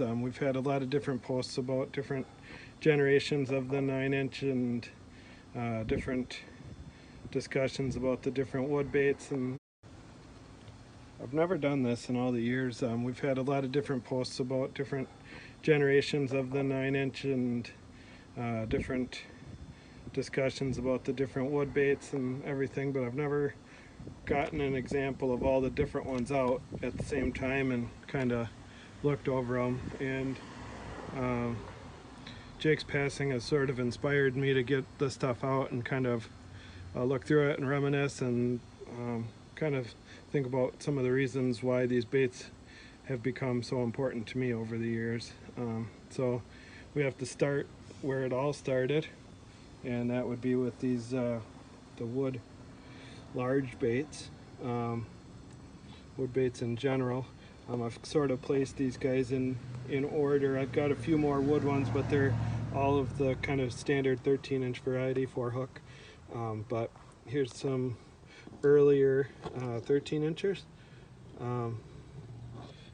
We've had a lot of different posts about different generations of the 9-inch and different discussions about the different wood baits, and I've never done this in all the years. We've had a lot of different posts about different generations of the 9-inch and different discussions about the different wood baits and everything, but I've never gotten an example of all the different ones out at the same time and kind of looked over them. And Jake's passing has sort of inspired me to get this stuff out and kind of look through it and reminisce and kind of think about some of the reasons why these baits have become so important to me over the years. So we have to start where it all started, and that would be with these the wood large baits, wood baits in general. I've sort of placed these guys in order. I've got a few more wood ones, but they're all of the kind of standard 13-inch variety for hook. But here's some earlier 13-inchers.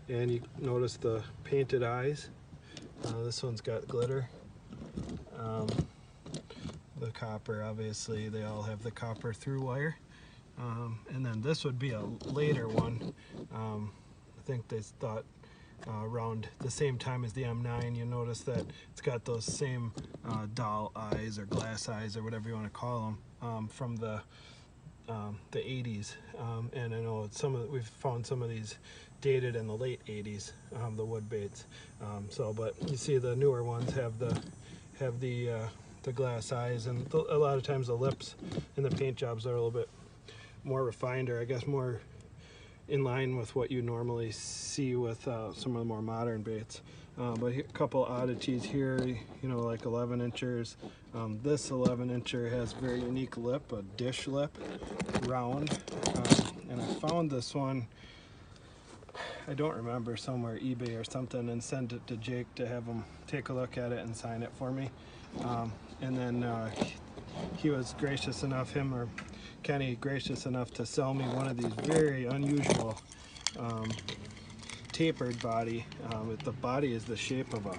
And you notice the painted eyes. This one's got glitter. The copper, obviously, they all have the copper through wire. And then this would be a later one. I think they thought around the same time as the M9. You notice that it's got those same doll eyes or glass eyes or whatever you want to call them from the 80s. And I know we've found some of these dated in the late 80s, the wood baits. But you see the newer ones have the glass eyes, and a lot of times the lips and the paint jobs are a little bit more refined, or I guess more in line with what you normally see with some of the more modern baits. But a couple oddities here, you know, like 11-inchers. This 11-incher has a very unique lip, a dish lip, round. And I found this one, I don't remember, somewhere eBay or something, and sent it to Jake to have him take a look at it and sign it for me. And then he was gracious enough, him or Kenny, gracious enough to sell me one of these very unusual tapered body. The body is the shape of a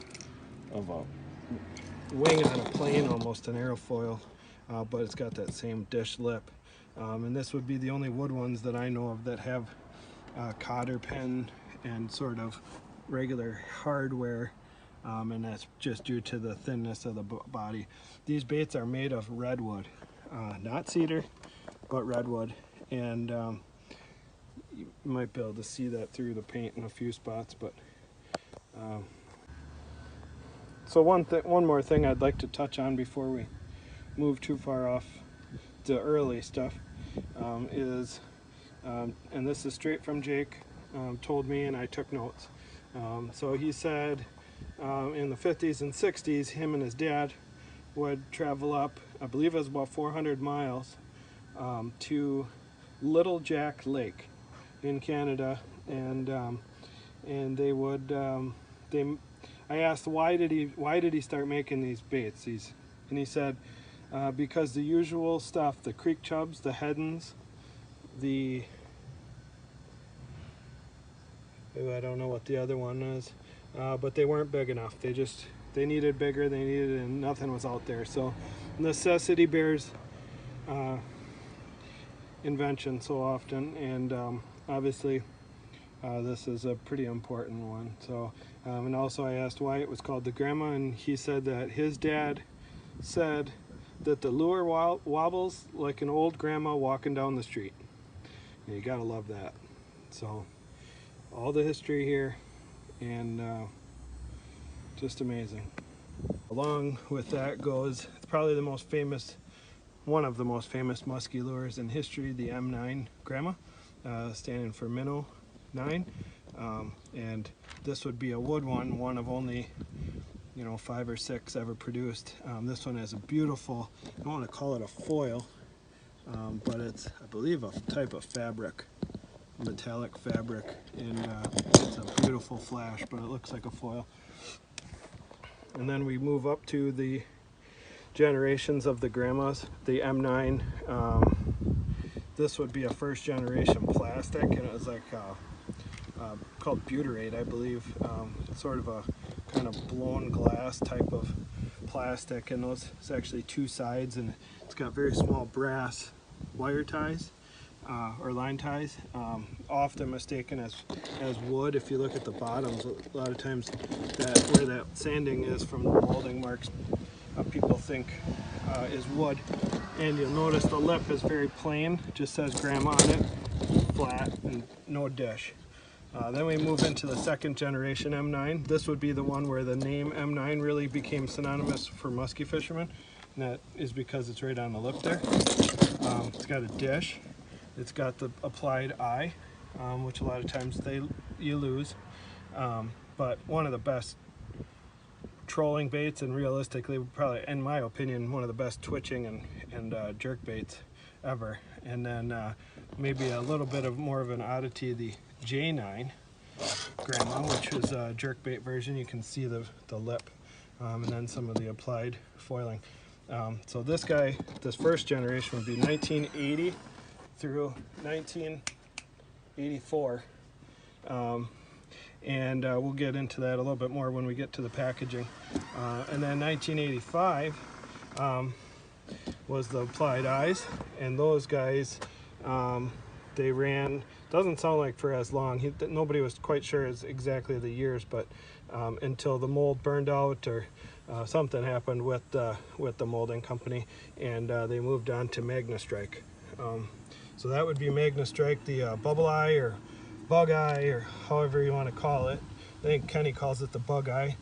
wing on a plane, almost an airfoil, but it's got that same dish lip. And this would be the only wood ones that I know of that have cotter pin and sort of regular hardware, and that's just due to the thinness of the body. These baits are made of redwood, not cedar, but redwood, and you might be able to see that through the paint in a few spots. But so one more thing I'd like to touch on before we move too far off the early stuff is, and this is straight from Jake, told me, and I took notes. So he said in the 50s and 60s, him and his dad would travel up, I believe it was about 400 miles, to Little Jack Lake in Canada, and they would I asked why did he start making these baits, and he said because the usual stuff, the creek chubs, the heddons, I don't know what the other one is, but they weren't big enough. They needed bigger, and nothing was out there. So necessity bears invention so often, and obviously this is a pretty important one. So and also I asked why it was called the Grandma, and he said that his dad said that the lure wobbles like an old grandma walking down the street. And you gotta love that. So all the history here, and just amazing. Along with that goes probably the most famous, one of the most famous musky lures in history, the M9 Grandma, standing for minnow 9. And this would be a wood one of only, 5 or 6 ever produced. This one has a beautiful, I don't want to call it a foil, but it's, I believe, a type of fabric, metallic fabric, and it's a beautiful flash, but it looks like a foil. And then we move up to the generations of the Grandmas, the M9. This would be a first generation plastic, and it was like called butyrate, I believe. Sort of a kind of blown glass type of plastic, and it's actually two sides, and it's got very small brass wire ties or line ties, often mistaken as wood. If you look at the bottoms, a lot of times where that sanding is from the molding marks, people think is wood. And you'll notice the lip is very plain, just says Grandma on it, flat and no dish. Then we move into the second generation M9. This would be the one where the name M9 really became synonymous for muskie fishermen, and that is because it's right on the lip there. It's got a dish. It's got the applied eye, which a lot of times you lose. But one of the best trolling baits, and realistically, probably, in my opinion, one of the best twitching and jerk baits ever. And then maybe a little bit of more of an oddity, the J9 Grandma, which is a jerk bait version. You can see the lip, and then some of the applied foiling. So this first generation would be 1980 through 1984. And we'll get into that a little bit more when we get to the packaging. And then 1985 was the applied eyes, and those guys, they ran, doesn't sound like for as long. Nobody was quite sure exactly the years, but until the mold burned out or something happened with the molding company, and they moved on to Magna Strike. So that would be Magna Strike, the bubble eye or bug eye, or however you want to call it. I think Kenny calls it the bug eye.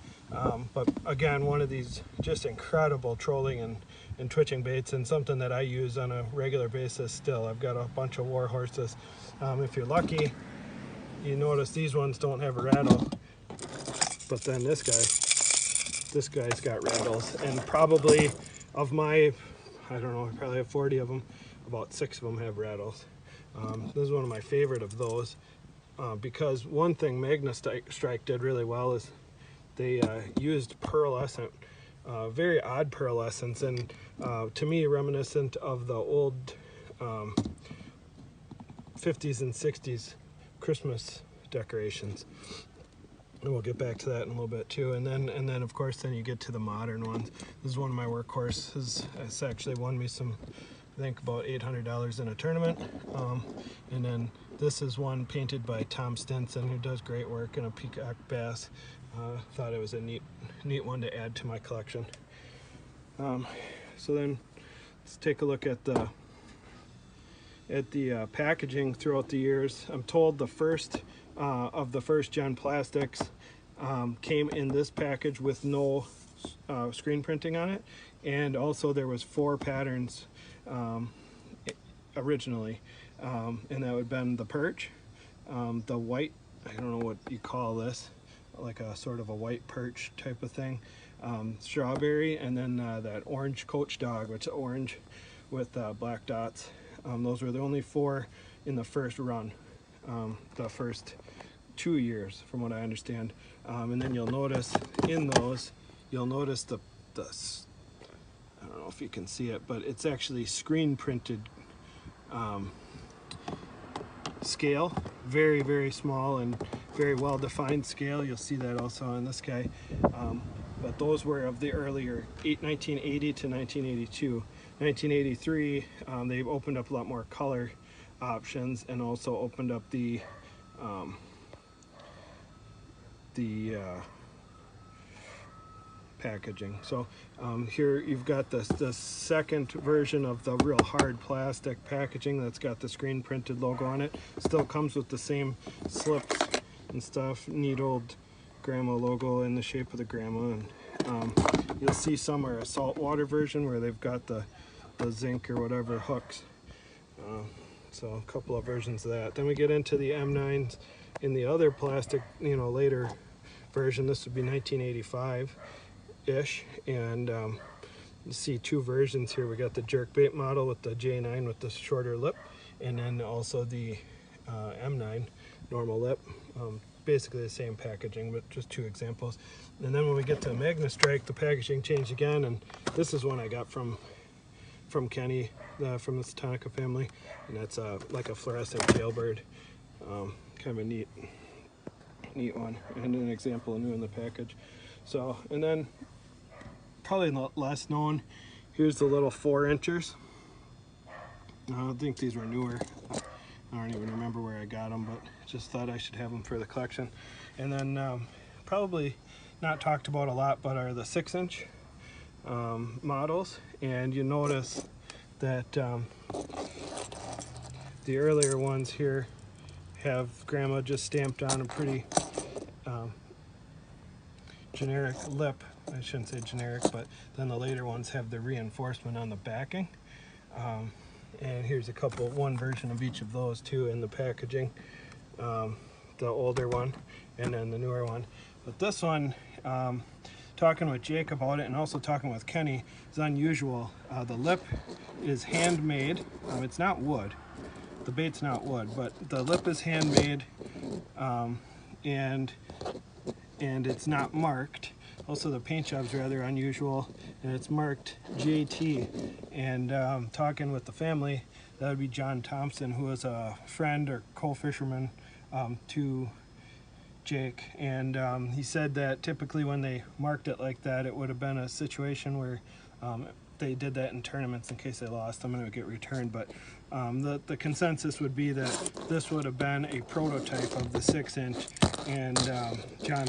But again, one of these just incredible trolling and twitching baits, and something that I use on a regular basis still. I've got a bunch of war horses. If you're lucky, you notice these ones don't have a rattle, but then this guy's got rattles, and probably of my, I don't know, I probably have 40 of them, about 6 of them have rattles. This is one of my favorite of those, because one thing Magna Strike did really well is they used pearlescent, very odd pearlescence, and to me reminiscent of the old 50s and 60s Christmas decorations. And we'll get back to that in a little bit too. And then of course then you get to the modern ones. This is one of my workhorses. It's actually won me some, I think, about $800 in a tournament. And then this is one painted by Tom Stinson, who does great work in a peacock bass. Thought it was a neat one to add to my collection. So then let's take a look at the packaging throughout the years. I'm told the first of the first gen plastics came in this package with no screen printing on it, and also there was 4 patterns originally, and that would have been the perch, the white, I don't know what you call this, like a sort of a white perch type of thing, strawberry, and then that orange coach dog, which is orange with black dots. Those were the only 4 in the first run, the first 2 years from what I understand. And then you'll notice in those, you'll notice the I don't know if you can see it, but it's actually screen printed scale, very, very small and very well defined scale. You'll see that also on this guy. But those were of the earlier 1980 to 1982. 1983, they've opened up a lot more color options, and also opened up the packaging. So here you've got the second version of the real hard plastic packaging that's got the screen printed logo on it. Still comes with the same slips and stuff. Neat old Grandma logo in the shape of the Grandma. And you'll see some are a saltwater version where they've got the zinc or whatever hooks. So a couple of versions of that. Then we get into the M9s in the other plastic, later version. This would be 1985-ish, and you see 2 versions here. We got the jerkbait model with the J9 with the shorter lip, and then also the M9 normal lip. Basically the same packaging, but just 2 examples. And then when we get to Magna Strike, the packaging changed again, and this is one I got from Kenny, from the Salonica family, and that's like a fluorescent jailbird. Kind of a neat neat one, and an example new in the package. So, and then probably less known, here's the little 4-inchers. I don't think these were newer. I don't even remember where I got them, but just thought I should have them for the collection. And then probably not talked about a lot, but are the 6-inch models. And you notice that the earlier ones here have Grandma just stamped on a pretty generic lip. I shouldn't say generic, but then the later ones have the reinforcement on the backing. And here's one version of each of those too in the packaging. The older one and then the newer one. But this one, talking with Jake about it and also talking with Kenny, is unusual. The lip is handmade. It's not wood. The bait's not wood, but the lip is handmade, and it's not marked. Also, the paint job's rather unusual, and it's marked JT. And talking with the family, that would be John Thompson, who was a friend or co-fisherman to Jake. And he said that typically when they marked it like that, it would have been a situation where they did that in tournaments in case they lost them and it would get returned. But the consensus would be that this would have been a prototype of the 6-inch, and John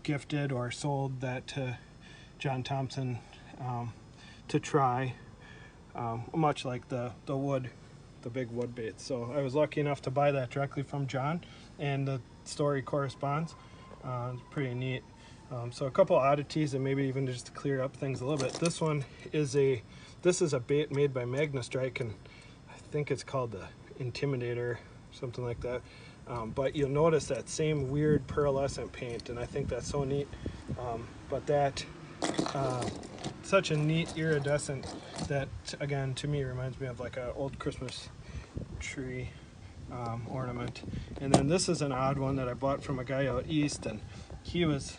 gifted or sold that to John Thompson to try, much like the big wood baits. So I was lucky enough to buy that directly from John, and the story corresponds. It's pretty neat. So a couple oddities, and maybe even just to clear up things a little bit. This one is a bait made by Magnastrike, and I think it's called the Intimidator, something like that. But you'll notice that same weird pearlescent paint, and I think that's so neat. But that such a neat iridescent that, again, to me reminds me of like an old Christmas tree ornament. And then this is an odd one that I bought from a guy out east, and he was,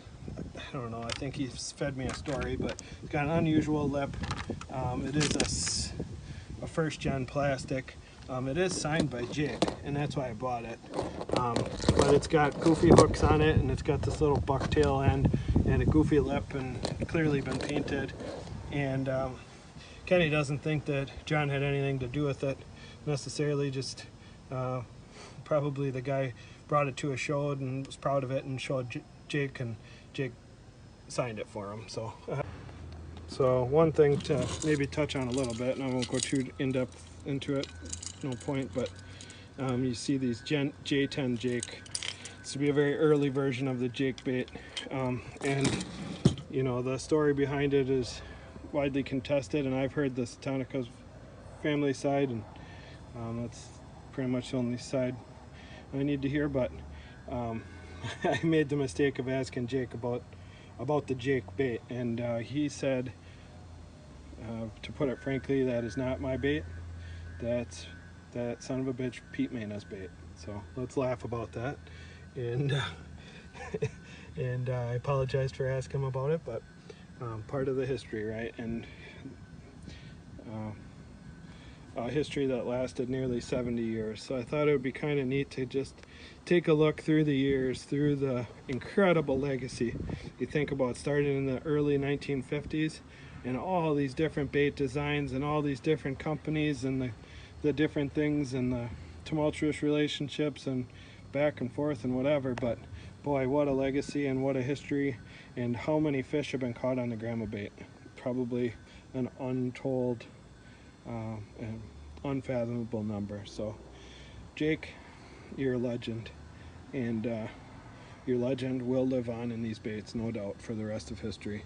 I don't know, I think he's fed me a story, but it's got an unusual lip. It is a first-gen plastic. It is signed by Jake, and that's why I bought it. But it's got goofy hooks on it, and it's got this little bucktail end and a goofy lip, and clearly been painted. And Kenny doesn't think that John had anything to do with it necessarily, just probably the guy brought it to a show and was proud of it and showed Jake, and Jake signed it for him. So one thing to maybe touch on a little bit, and I won't go too in-depth into it, no point, but you see these J10 Jake. This would be a very early version of the Jake bait, and you know, the story behind it is widely contested, and I've heard the Salonica's family side, and that's pretty much the only side I need to hear. But I made the mistake of asking Jake about the Jake bait, and he said, to put it frankly, that is not my bait. That's that son of a bitch Pete Mayna's bait. So let's laugh about that. And and I apologized for asking him about it, but part of the history, right? And a history that lasted nearly 70 years. So I thought it would be kind of neat to just take a look through the years, through the incredible legacy. You think about starting in the early 1950s, and all these different bait designs and all these different companies and the different things and the tumultuous relationships and back and forth and whatever. But boy, what a legacy and what a history, and how many fish have been caught on the Grandma bait. Probably an untold and unfathomable number. So Jake, you're a legend, and your legend will live on in these baits, no doubt, for the rest of history.